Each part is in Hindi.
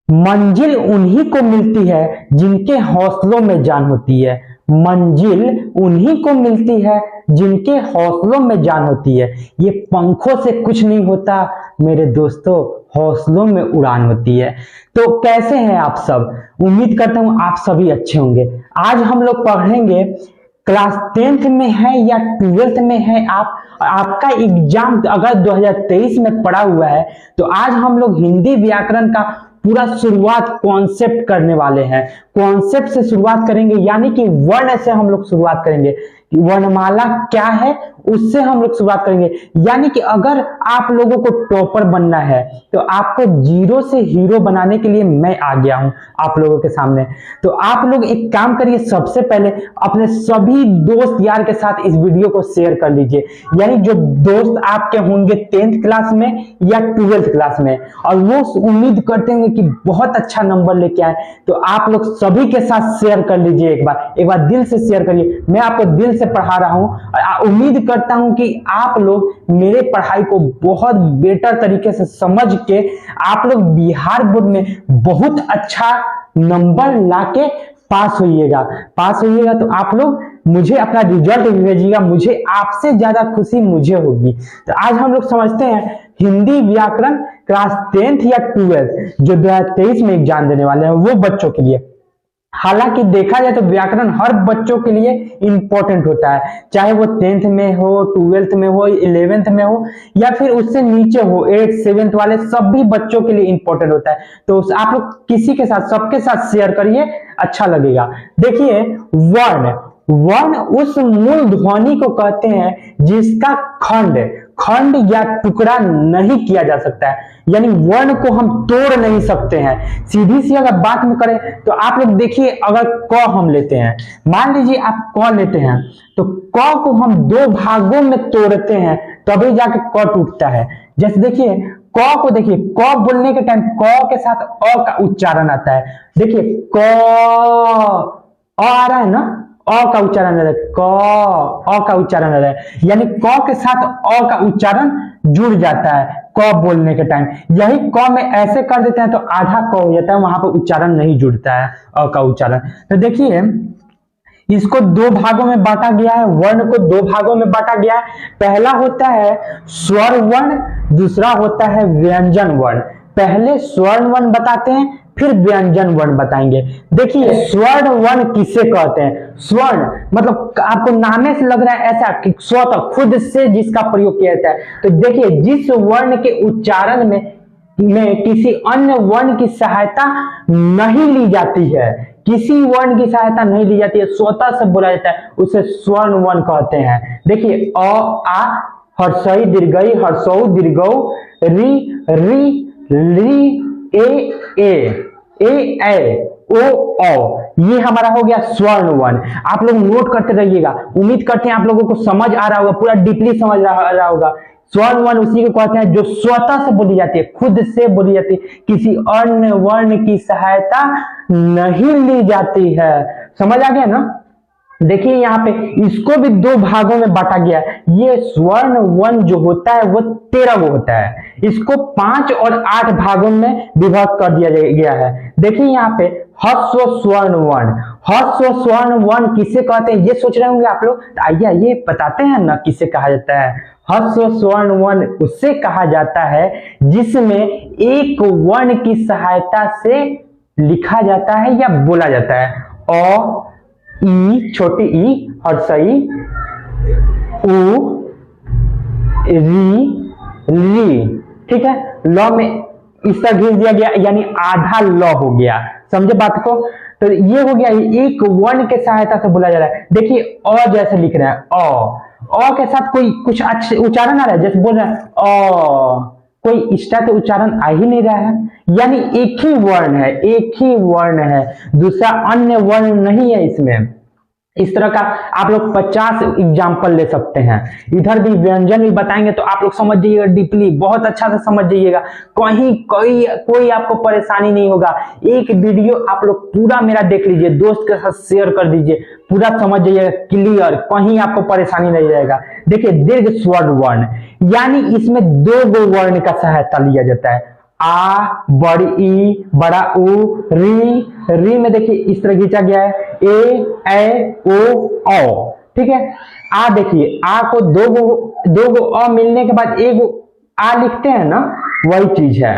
मंजिल उन्हीं को मिलती है जिनके हौसलों में जान होती है। मंजिल उन्हीं को मिलती है जिनके हौसलों में जान होती है। ये पंखों से कुछ नहीं होता मेरे दोस्तों, हौसलों में उड़ान होती है। तो कैसे हैं आप सब? उम्मीद करता हूं आप सभी अच्छे होंगे। आज हम लोग पढ़ेंगे, क्लास 10th में है या 12th में है आप, आपका एग्जाम अगर 2023 में पड़ा हुआ है तो आज हम लोग हिंदी व्याकरण का पूरा शुरुआत कॉन्सेप्ट करने वाले हैं। कॉन्सेप्ट से शुरुआत करेंगे, यानी कि वर्ण से हम लोग शुरुआत करेंगे। वर्णमाला क्या है उससे हम लोग शुरुआत करेंगे। यानी कि अगर आप लोगों को टॉपर बनना है तो आपको जीरो से हीरो बनाने के लिए मैं आ गया हूं आप लोगों के सामने। तो आप लोग एक काम करिए, सबसे पहले अपने सभी दोस्त यार के साथ इस वीडियो को शेयर कर लीजिए। यानी जो दोस्त आपके होंगे 10th क्लास में या 12th क्लास में, और वो उम्मीद करते हैं कि बहुत अच्छा नंबर लेके आए, तो आप लोग सभी के साथ शेयर कर लीजिए। एक बार दिल से शेयर करिए। मैं आपको दिल से पढ़ा रहा हूं और उम्मीद करता हूं कि आप लोग मेरे पढ़ाई को बहुत बेटर तरीके से समझ के आप लोग बिहार बोर्ड में बहुत अच्छा नंबर लाके पास होइएगा। तो आप लोग मुझे अपना रिजल्ट भेजिएगा, मुझे आपसे ज्यादा खुशी मुझे होगी। तो आज हम लोग समझते हैं हिंदी व्याकरण क्लास 10th या 12th जो 2023 में एग्जाम देने वाले हैं वो बच्चों के लिए। हालांकि देखा जाए तो व्याकरण हर बच्चों के लिए इंपॉर्टेंट होता है, चाहे वो 10th में हो, 12th में हो, 11th में हो या फिर उससे नीचे हो, 8th 7th वाले सभी बच्चों के लिए इंपॉर्टेंट होता है। तो आप लोग किसी के साथ, सबके साथ शेयर करिए, अच्छा लगेगा। देखिए, वर्ण उस मूल ध्वनि को कहते हैं जिसका खंड या टुकड़ा नहीं किया जा सकता है। यानी वर्ण को हम तोड़ नहीं सकते हैं। सीधी सी अगर बात में करें तो आप लोग देखिए, अगर क हम लेते हैं, मान लीजिए आप क लेते हैं, तो क को हम दो भागों में तोड़ते हैं तभी जाके क टूटता है। जैसे देखिए, क को देखिए, क बोलने के टाइम क के साथ अ का उच्चारण आता है। देखिए क आ रहा है ना, अ का उच्चारण आ रहा है, अ का उच्चारण आ रहा है, यानी क के साथ अ का उच्चारण जुड़ जाता है क बोलने के टाइम। यही क में ऐसे कर देते हैं तो आधा क हो जाता है, वहां पर उच्चारण नहीं जुड़ता है अ का उच्चारण। तो देखिए, इसको दो भागों में बांटा गया है, वर्ण को दो भागों में बांटा गया है। पहला होता है स्वर वर्ण, दूसरा होता है व्यंजन वर्ण। पहले स्वर्ण वर्ण बताते हैं, फिर व्यंजन वर्ण बताएंगे। देखिए, स्वर्ण वर्ण किसे कहते हैं? स्वर्ण मतलब आपको नामे से लग रहा है ऐसा कि स्वतः खुद से जिसका प्रयोग किया जाता है। तो देखिए, जिस वर्ण के उच्चारण में किसी अन्य वर्ण की सहायता नहीं ली जाती है, किसी वर्ण की सहायता नहीं ली जाती है, स्वतः से बोला जाता है, उसे स्वर्ण वर्ण कहते हैं। देखिए, अ आ, हर्षई दीर्घई, हर्षौ दीर्घौ, री री, ली ए ओ ये हमारा हो गया स्वर्ण वर्ण। आप लोग नोट करते रहिएगा। उम्मीद करते हैं आप लोगों को समझ आ रहा होगा, पूरा डीपली समझ रहा होगा। स्वर्ण वर्ण उसी को कहते हैं जो स्वतः से बोली जाती है, खुद से बोली जाती है, किसी अन्य वर्ण की सहायता नहीं ली जाती है। समझ आ गया ना? देखिए, यहाँ पे इसको भी दो भागों में बांटा गया है। ये स्वर्ण वर्ण जो होता है वो 13 वो होता है, इसको 5 और 8 भागों में विभक्त कर दिया गया है। देखिए यहाँ पे ह्रस्व स्वर्ण वर्ण किसे कहते हैं ये सोच रहे होंगे आप लोग, तो आइए बताते हैं ना किसे कहा जाता है। ह्रस्व स्वर्ण वर्ण उससे कहा जाता है जिसमें एक वर्ण की सहायता से लिखा जाता है या बोला जाता है। अ, ई, छोटी ई, हर्षई, उ, री, ठीक है। ल में इस तरह घिस दिया गया, यानी आधा ल हो गया। समझे बात को? तो ये हो गया, एक वर्ण के सहायता से बोला जा रहा है। देखिए, अ जैसे लिख रहे हैं, अ के साथ कोई कुछ अच्छे उच्चारण आ रहा है, जैसे बोल रहे हैं अ, कोई इष्टा तो उच्चारण आ ही नहीं रहा है, यानी एक ही वर्ण है, दूसरा अन्य वर्ण नहीं है इसमें। इस तरह का आप लोग 50 एग्जाम्पल ले सकते हैं। इधर भी व्यंजन भी बताएंगे तो आप लोग समझ जाइएगा, डीपली बहुत अच्छा से समझ जाइएगा, कहीं कोई आपको परेशानी नहीं होगा। एक वीडियो आप लोग पूरा मेरा देख लीजिए, दोस्त के साथ शेयर कर दीजिए, पूरा समझ जाइएगा क्लियर, कहीं आपको परेशानी नहीं रहेगा। देखिए, दीर्घ स्वर वर्ण, यानी इसमें दो गो वर्ण का सहायता लिया जाता है। आ, बड़ी ई, बड़ा ऊ, री में देखिए इस तरह खींचा गया है, ए ओ औ, ठीक है। आ देखिए, आ को दो गो अ मिलने के बाद एक आ लिखते हैं ना, वही चीज है।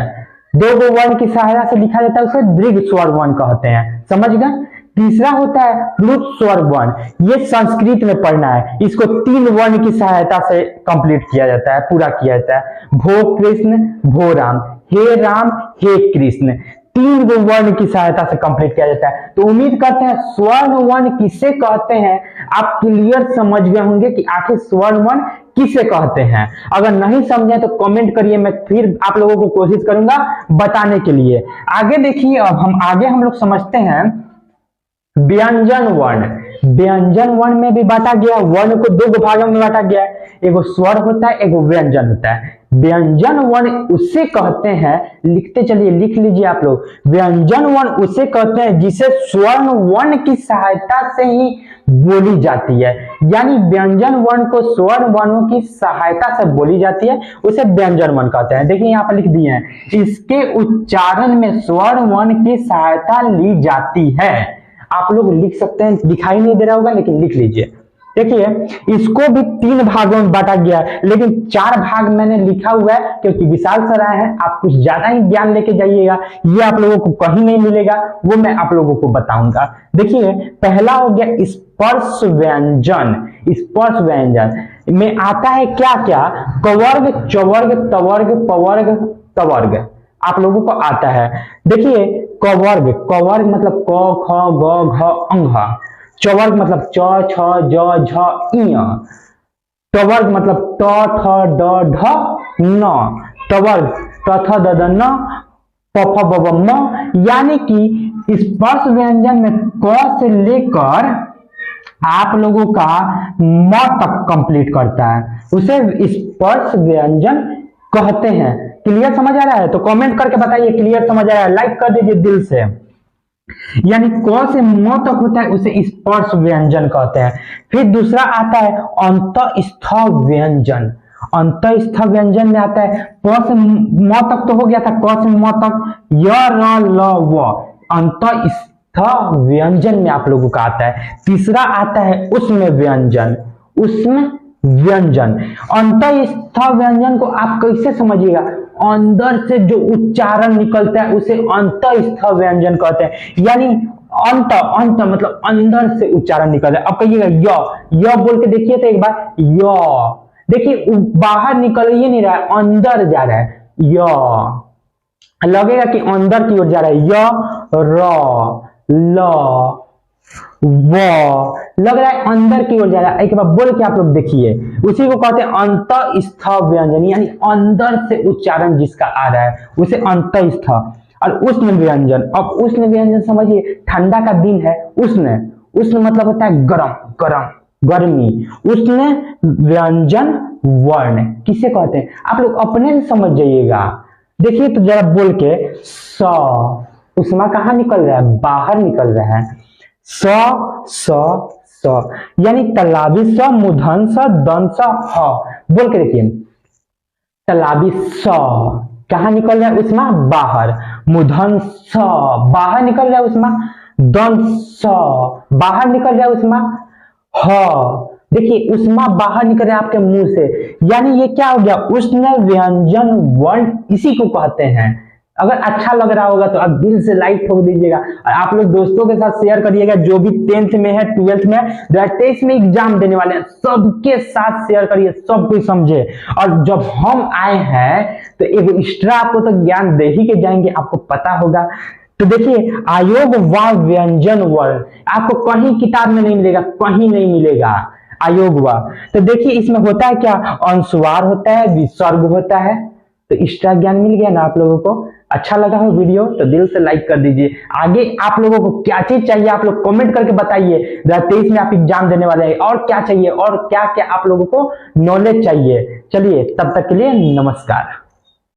दो गो वर्ण की सहायता से लिखा जाता है, उसे दीर्घ स्वर वर्ण कहते हैं, समझ गए। तीसरा होता है प्लुत स्वर वर्ण, ये संस्कृत में पढ़ना है, इसको 3 वर्ण की सहायता से कंप्लीट किया जाता है, पूरा किया जाता है। भो कृष्ण, भो राम, हे कृष्ण, 3 गो वर्ण की सहायता से कंप्लीट किया जाता है। तो उम्मीद करते हैं स्वर्ण वर्ण किसे कहते हैं आप क्लियर समझ गए होंगे कि आखिर स्वर्ण वर्ण किसे कहते हैं। अगर नहीं समझे तो कमेंट करिए, मैं फिर आप लोगों को कोशिश करूंगा बताने के लिए। आगे देखिए, अब हम लोग समझते हैं व्यंजन वर्ण। व्यंजन वर्ण में भी बांटा गया, वर्ण को 2 भागों में बांटा गया है, एगो स्वर होता है, एगो व्यंजन होता है। व्यंजन वर्ण उसे कहते हैं, लिखते चलिए, लिख लीजिए आप लोग, व्यंजन वर्ण उसे कहते हैं जिसे स्वर्ण वर्ण की सहायता से ही बोली जाती है। यानी व्यंजन वर्ण को स्वर्ण वर्णों की सहायता से बोली जाती है, उसे व्यंजन वर्ण कहते हैं। देखिए यहाँ पर लिख दिए हैं, इसके उच्चारण में स्वर्ण वर्ण की सहायता ली जाती है। आप लोग लिख सकते हैं, दिखाई नहीं दे रहा होगा लेकिन लिख लीजिए। देखिए इसको भी 3 भागों में बांटा गया है, लेकिन 4 भाग मैंने लिखा हुआ है क्योंकि विशाल सर आए हैं, आप कुछ ज्यादा ही ज्ञान लेके जाइएगा, ये आप लोगों को कहीं नहीं मिलेगा, वो मैं आप लोगों को बताऊंगा। देखिए पहला हो गया स्पर्श व्यंजन। स्पर्श व्यंजन में आता है क्या क्या, कवर्ग, चवर्ग, तवर्ग, पवर्ग, तवर्ग आप लोगों को आता है। देखिए कवर्ग, कवर्ग मतलब क, ख, ग, घ, अंघ। चवर्ग मतलब च, छ, ज, झ, इ। तवर्ग मतलब ट, ठ, ड, ढ, न। तवर्ग त, थ, द, द, न, प, फ, ब, ब, म। यानी कि स्पर्श व्यंजन में क से लेकर आप लोगों का म तक कंप्लीट करता है, उसे स्पर्श व्यंजन कहते हैं। क्लियर समझ आ रहा है तो कमेंट करके बताइए क्लियर समझ आ रहा है, लाइक कर दीजिए दिल से। यानी क से म तक होता है, उसे स्पर्श व्यंजन कहते हैं। फिर दूसरा आता है अंतस्थ व्यंजन। अंतस्थ व्यंजन में आता है क से म तक तो हो गया था, क से म तक य, र, ल, व। अंतस्थ व्यंजन में आप लोगों का आता है। तीसरा आता है उष्म व्यंजन। उष्म व्यंजन, अंतस्थ व्यंजन को आप कैसे समझिएगा, अंदर से जो उच्चारण निकलता है उसे अंतस्थ व्यंजन कहते हैं। यानी अंत, अंत मतलब अंदर से उच्चारण निकलता है। अब कहिएगा य बोल के देखिए तो एक बार, य देखिए बाहर निकल ही नहीं रहा है, अंदर जा रहा है। य लगेगा कि अंदर की ओर जा रहा है। य, र, ल, व लग रहा है अंदर की ओर जा रहा है। एक बार बोल के आप लोग देखिए, उसी को कहते हैं अंतस्थ व्यंजन, यानी अंदर से उच्चारण जिसका आ रहा है उसे अंतस्थ। और उष्ण व्यंजन, अब उष्ण व्यंजन समझिए, ठंडा का दिन है, उष्ण, उष्ण मतलब होता है गरम, गरम, गर्मी। उष्ण व्यंजन वर्ण किसे कहते हैं आप लोग अपने से समझ जाइएगा। देखिए तो जरा बोल के, स, उष्मा कहाँ निकल रहा है, बाहर निकल रहा है। स, स, स यानी तालाबी स, मूर्धन स, दंत स, ह। बोल के देखिए, तालाबी स कहाँ निकल रहा है उष्मा, बाहर। मूर्धन स बाहर निकल रहा है उष्मा। दंत स बाहर निकल रहा है उष्मा। ह देखिए उष्मा बाहर निकल रहा है आपके मुंह से, यानी ये क्या हो गया, उष्ण व्यंजन वर्ण इसी को कहते हैं। अगर अच्छा लग रहा होगा तो आप दिल से लाइक ठोक दीजिएगा, और आप लोग दोस्तों के साथ शेयर करिएगा, जो भी 10th में है, 12th में है, 2023 में एग्जाम देने वाले हैं, सबके साथ शेयर करिए, सब कोई समझे। और जब हम आए हैं तो एक एक्स्ट्रा आपको तो ज्ञान दे ही के जाएंगे, आपको पता होगा। तो देखिए आयोग व व्यंजन वर्ण आपको कहीं किताब में नहीं मिलेगा, कहीं नहीं मिलेगा आयोग व। तो देखिए इसमें होता है क्या, अनुस्वार होता है, विसर्ग होता है। तो एक्स्ट्रा ज्ञान मिल गया ना आप लोगों को। अच्छा लगा हो वीडियो तो दिल से लाइक कर दीजिए। आगे आप लोगों को क्या चीज चाहिए आप लोग कमेंट करके बताइए। 2023 में आप एग्जाम देने वाले हैं, और क्या चाहिए और क्या क्या आप लोगों को नॉलेज चाहिए। चलिए तब तक के लिए नमस्कार।